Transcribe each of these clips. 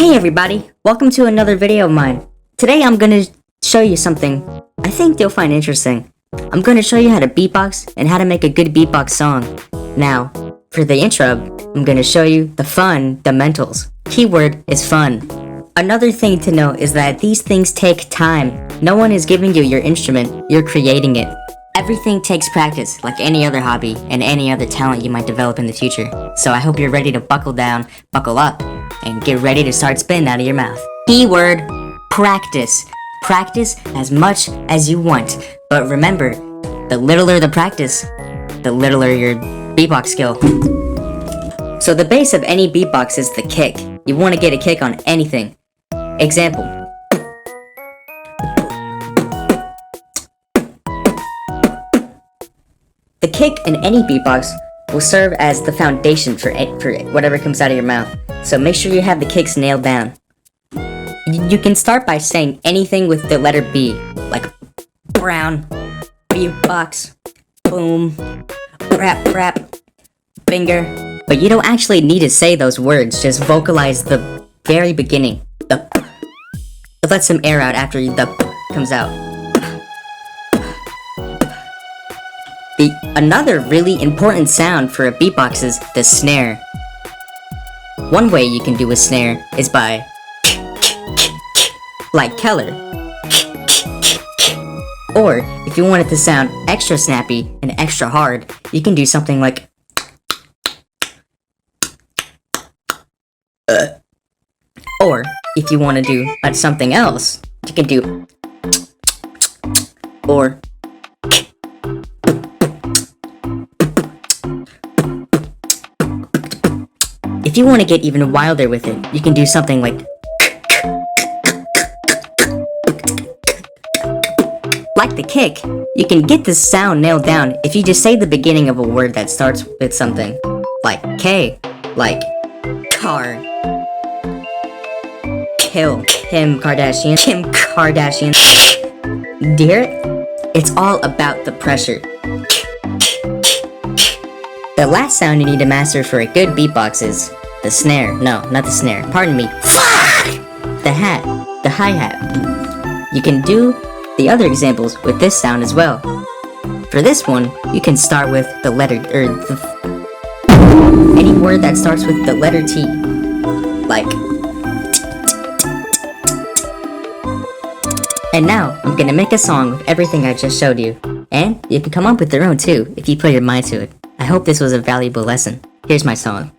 Hey everybody, welcome to another video of mine. Today I'm gonna show you something I think you'll find interesting. I'm gonna show you how to beatbox and how to make a good beatbox song. Now, for the intro, I'm gonna show you the fundamentals. Keyword is fun. Another thing to note is that these things take time. No one is giving you your instrument, you're creating it. Everything takes practice, like any other hobby and any other talent you might develop in the future. So I hope you're ready to buckle down, buckle up, and get ready to start spitting out of your mouth. Keyword, practice. Practice as much as you want. But remember, the littler the practice, the littler your beatbox skill. So the base of any beatbox is the kick. You want to get a kick on anything. Example. The kick in any beatbox will serve as the foundation for whatever comes out of your mouth. So make sure you have the kicks nailed down. You can start by saying anything with the letter B, like brown, beatbox, boom, rap, finger. But you don't actually need to say those words, just vocalize the very beginning. Let some air out after the comes out. Another really important sound for a beatbox is the snare. One way you can do a snare is by like Keller. Or if you want it to sound extra snappy and extra hard, you can do something like Or if you want to do something else, you can do or if you want to get even wilder with it, you can do something like the kick. You can get this sound nailed down if you just say the beginning of a word that starts with something like K, like car, kill, Kim Kardashian. Do you hear it? It's all about the pressure. The last sound you need to master for a good beatbox is the snare. No, not the snare. Pardon me. Fuck! The hi-hat. You can do the other examples with this sound as well. For this one, you can start with the letter, any word that starts with the letter T. Like. And now, I'm gonna make a song with everything I just showed you. And you can come up with your own too, if you put your mind to it. I hope this was a valuable lesson. Here's my song.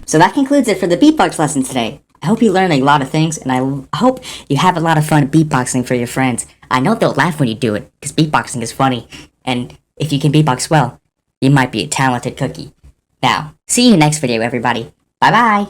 So that concludes it for the beatbox lesson today. I hope you learned a lot of things, and I hope you have a lot of fun beatboxing for your friends. I know they'll laugh when you do it, because beatboxing is funny, and if you can beatbox well, you might be a talented cookie. Now, see you next video, everybody. Bye-bye!